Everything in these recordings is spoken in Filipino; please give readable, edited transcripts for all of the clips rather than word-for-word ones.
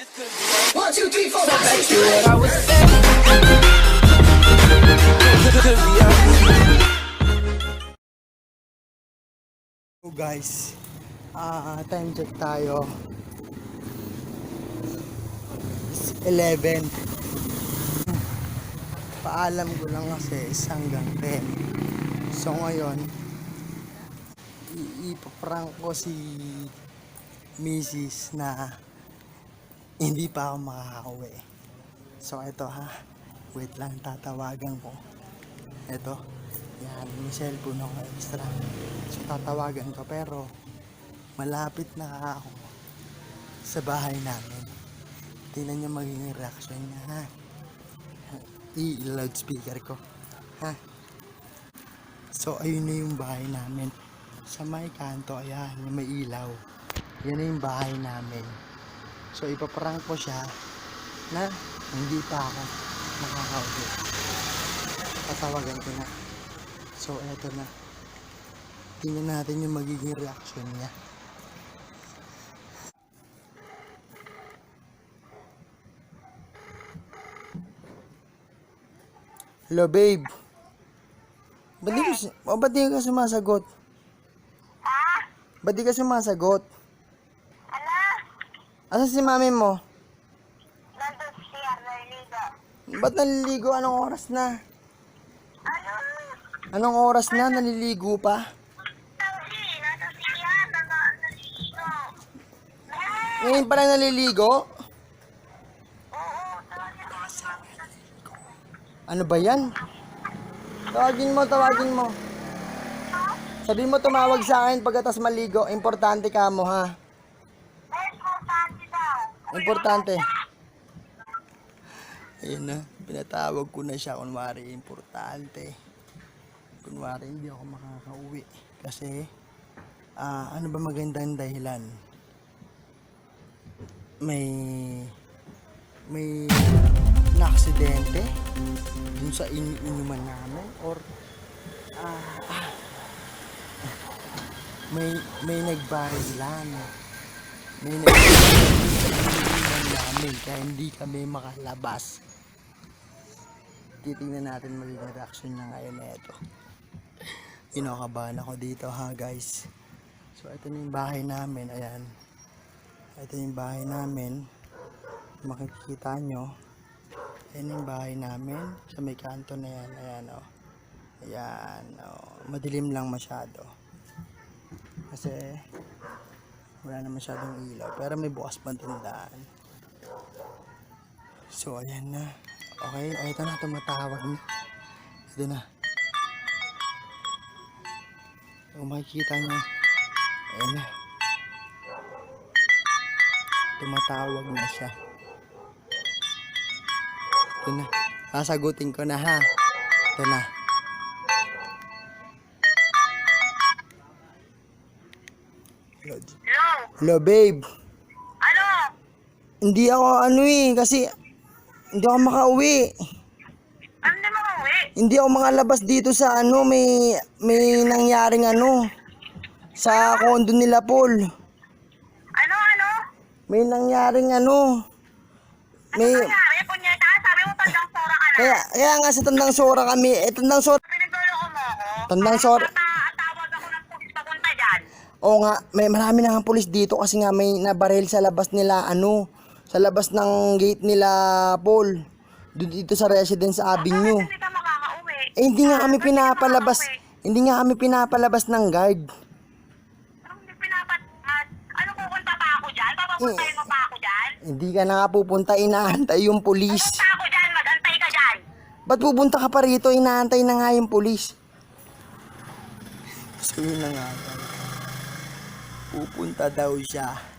1, 2, 3, 4, 5, 6, 7. So guys, time check tayo. 11. Paalam ko lang kasi is hanggang 10. So ngayon, ipaprank ko si Mrs. na hindi pa ako makakauwi. So ito ha, wait lang, tatawagan ko. Ito, yan, may cellphone ako extra. So tatawagan ko pero malapit na ako sa bahay namin. Tingnan niyo magiging reaction niya ha. I-loudspeaker ko ha. So ayun na yung bahay namin. Sa may kanto, ayan, yung may ilaw. Yan na yung bahay namin. So ipaprank ko siya na hindi pa ako nakakauwi. Tatawagan ko na. So eto na. Tingnan natin yung magiging reaction niya. Hello babe. Ba't di ka sumasagot? Ba't di ka sumasagot? Ala, Asan si mami mo? nandun siya, naliligo. Ba't naliligo? Anong oras na? Ano? Anong oras na? Naliligo pa? Sabi, nandun siya, naliligo. Ngayon pa lang naliligo? Oo, talaga. Ano ba yan? Tawagin mo. Sabi mo tumawag sa akin pagkatas maligo. Importante ka mo ha. Importante daw. Importante. Ayun na, pinatawag ko na siya. Kunwari, importante. Kunwari, hindi ako makakauwi. Kasi, ano ba magandang dahilan? May na-aksidente dun sa inuman namin or may nagbarilan. May nagbarilan namin kaya hindi kami makalabas. Titingnan natin magiging reaction niya ngayon na ito. Kinakabahan ako dito ha guys. So ito na yung bahay namin. Ayan. Ito yung bahay namin. Makikita nyo. Ayan yung bahay namin. Sa may kanto na yan. Ayan o. Ayan o. Madilim lang masyado. Kasi wala na masyadong ilaw. Pero may bukas pang tindahan. So ayan na. Okay. Ay, ito na. Tumatawag na. Ito na. Kung makikita nyo. Ayan na. Tumatawag na siya. Ito na. Sasagutin ko na ha. Ito na. Hello? Hello babe. Ano? Hindi ako kasi hindi ako makauwi. Ano na mga uwi? Hindi ako makalabas dito sa may nangyaring sa condo nila Paul. Ano? May nangyaring may Nangyari, punyeta, sabi mo tandang sora ka na. kaya nga sa Tandang Sora kami. Tandang Sora. Pinaguloko mo ako. Tandang Sora. Tawag ako ng pulis papunta dyan. Oo nga, may marami na nga pulis dito kasi nga may nabaril sa labas nila sa labas ng gate nila Paul. Dito sa Residence Avenue. Hindi ka makakauwi. Hindi nga kami pinapalabas. Hindi nga kami pinapalabas ng guard. Ano hindi ano pupunta pa ako dyan? Papapuntahin mo pa ako dyan? Hindi ka na nga pupunta, inaantay yung pulis. Pupunta ako dyan, magantay ka dyan. Ba't pupunta ka pa rito? Inaantay na nga yung pulis. So yun na nga. Pupunta daw siya.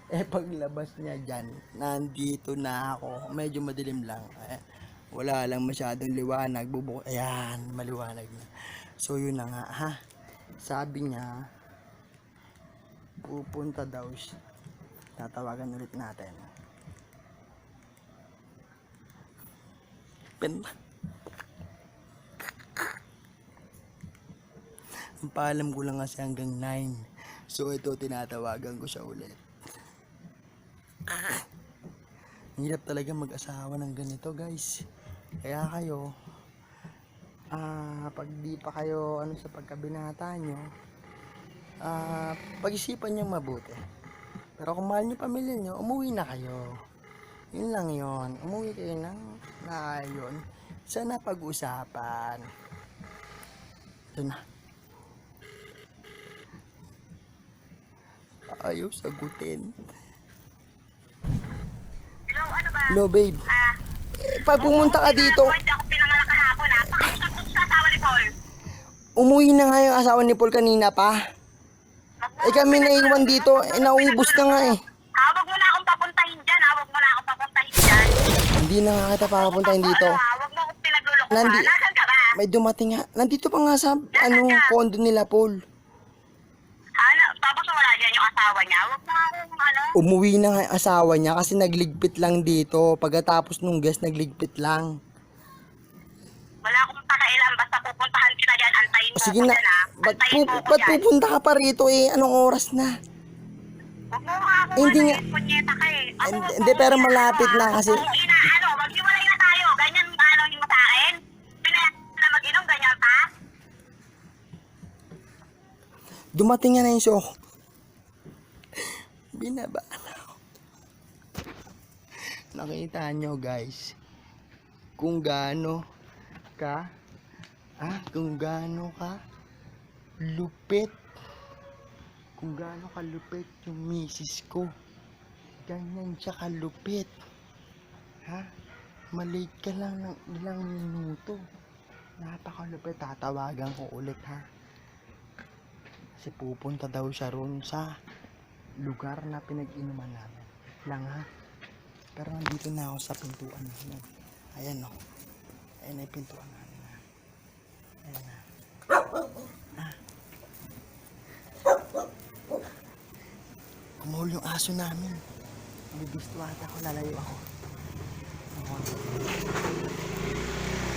Paglabas niya dyan, nandito na ako. Medyo madilim lang. Wala lang masyadong liwanag. Ayan, maliwanag na. So yun na nga ha. Sabi niya, pupunta daw siya. Tatawagan ulit natin. Ang paalam ko lang kasi hanggang 9. So ito, tinatawagan ko siya ulit. Hirap talaga mag-asawa ng ganito, guys. Kaya kayo, pag di pa kayo sa pagkabinata nyo, pag-isipan nyo mabuti. Pero kung mahal nyo pamilya nyo, umuwi na kayo. Yun lang yun. Umuwi kayo ng naayon. Sana pag-usapan. Ito na. Ayaw sagutin. Hello, ano ba? Hello, babe. Pag pumunta ka dito, Hindi ako pinangalan kahapon ha. Pakiusap ko sa asawa ni Paul. umuwi na nga yung asawa ni Paul kanina pa. Eh kami naiwan dito, naubos na nga eh. Wag mo na akong papuntahin dyan ha. Wag mo na akong papuntahin dyan. Hindi na nga kita papapuntahin dito. Wag mo akong pinagluloko ha. Nandi- Nasaan ka ba? May dumating nga. Nandito pa nga sa condo nila, Paul. Tapos wala dyan yung asawa niya. Wag mo akong Umuwi na nga yung asawa niya kasi nagligpit lang dito. Pagkatapos nung guest, nagligpit lang. Wala akong pakailan. Basta pupuntahan kita dyan. Antayin mo Sige ko na. dyan ha. Ba't Antayin mo ko ba't dyan. pupunta ka pa rito eh? Anong oras na? Wag mo nga akong Hindi nga. punyeta ka eh. Hindi, pero malapit na kasi. Maghiwalay na tayo. Ganyan yung mo sa akin. Pinayaan na mag-inom. Ganyan pa. Dumating nga na yung show. Binaba na ako. Nakita nyo guys, kung gaano ka lupit, kung gaano ka lupit yung misis ko. Ganyan siya kalupit. Ha? Malate ka lang ng ilang minuto. Napakalupit. Tatawagan ko ulit ha. Kasi pupunta daw siya roon sa lugar na pinag-inuman namin. Lang ha. Pero nandito na ako sa pintuan namin. Ayan o. Ayan na yung pintuan namin ha. Ayan na. Kumahol yung aso namin. Bibisto ata ako. Lalayo ako.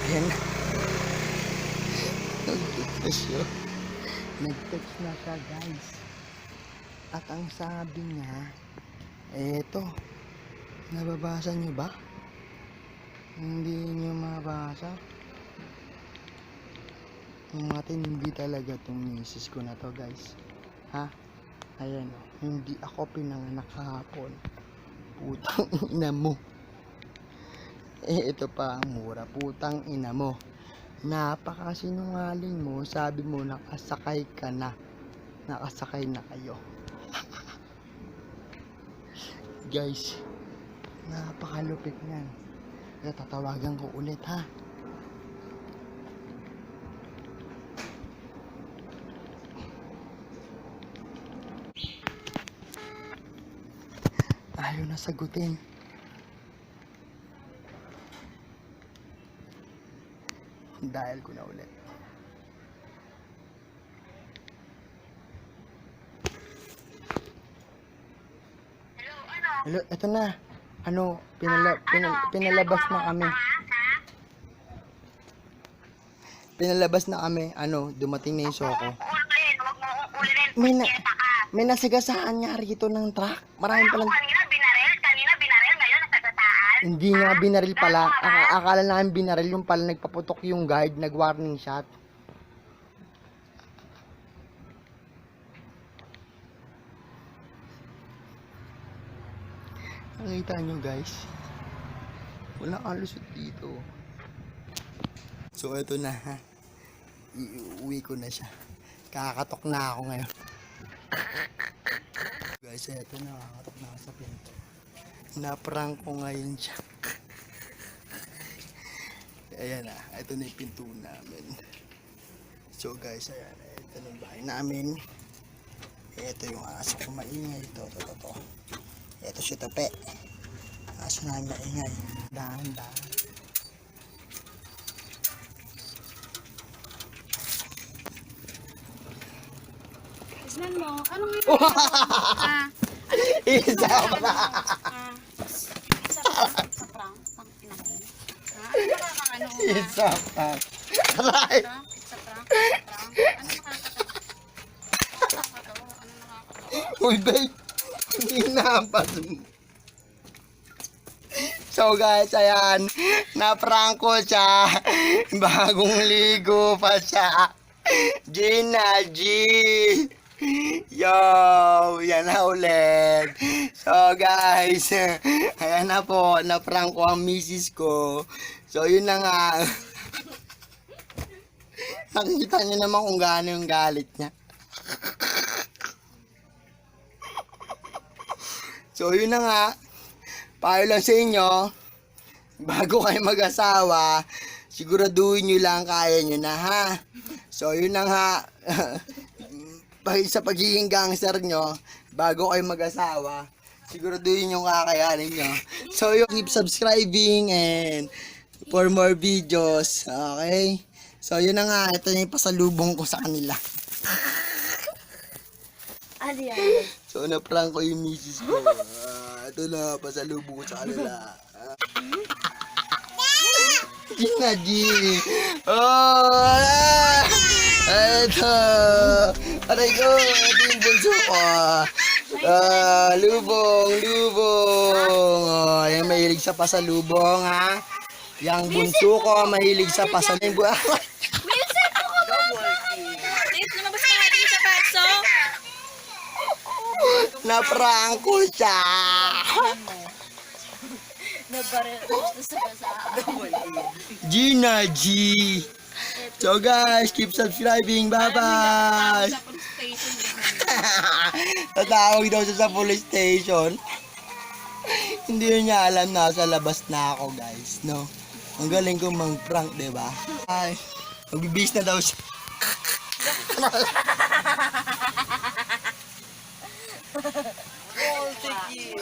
Ayan na. Nag-text na siya. Nag-text na siya guys. At ang sabi niya, eto, nababasa niyo ba? Hindi niyo mabasa. Yung matindi talaga tong misis ko na to guys. Ha? Ayan o, hindi ako pinanganak kahapon. Putang ina mo. Ito pa ang mura, putang ina mo. Napakasinungaling mo, sabi mo nakasakay ka na. Nakasakay na kayo. Guys, napakalupit niyan. Kaya tatawagan ko ulit ha. Ayaw na sagutin. Dial ko na ulit. Hello, eto na. Pinalabas na kami. Pinalabas na kami. Dumating na yung soko. May nasagasaan nga rito ng truck. Maraming palang... Kanina binaril, ngayon nasagasaan. Hindi nga binaril pala. Akala namin binaril yung pala nagpaputok yung guard. Nag-warning shot. Nakita nyo guys, wala kang lusot dito. So ito na ha, iuwi ko na siya. Kakatok na ako ngayon. Guys, ito na, kakatok na ako sa pinto. Naprank ko ngayon siya. Ayan na, ito na yung pinto namin. So guys, ayan, ito na yung bahay namin. Ito yung aso ko maingay. Ito. Ito si Tope. Aso namin maingay. Dahan-dahan. Isnan mo, anong ito? Isa pa. Sa prank? Pang inahin? Ano nakakano nga? Isa pa. Aray! Sa prank? Ano nakakatawa? Ano nakakatawa? Uy, babe. Hindi na pa. So guys, ayan, na-prank ko siya. Bagong ligo pa siya. Gina G. Yo, yan na ulit. So guys, ayan na po, na-prank ko ang misis ko. So yun na nga. Nakikita niyo naman kung gaano yung galit niya. So yun na nga. Payo lang sa inyo, bago kayo mag-asawa, siguraduhin nyo lang kaya nyo na ha. So yun na nga. Sa pagiging gangster nyo, bago kayo mag-asawa, siguraduhin yung kakayanin nyo. So you keep subscribing and for more videos. Okay? So yun na nga, ito na yung pasalubong ko sa kanila. Ano yan? So na-prank ko yung misis ko. Ito na, pasalubong ko sa kanila. Gina G. Oh! Ito! Aray ko! Ito yung bunso ko. Lubong! Oh, yan mahilig sa pasalubong, ha? Yang bunso ko, mahilig sa pasalubong. Minsan ako ba? Please, lumabas ka natin sa patso. Na-prank ko siya! Nabaril sa Gina G. So guys, keep subscribing. Bye-bye. Sa police station. Tatawag daw siya sa police station. Hindi niya alam na sa labas na ako, guys, no? Ang galing kong mang-prank, diba? Ay, magbibis na daw siya. Oh, thank you.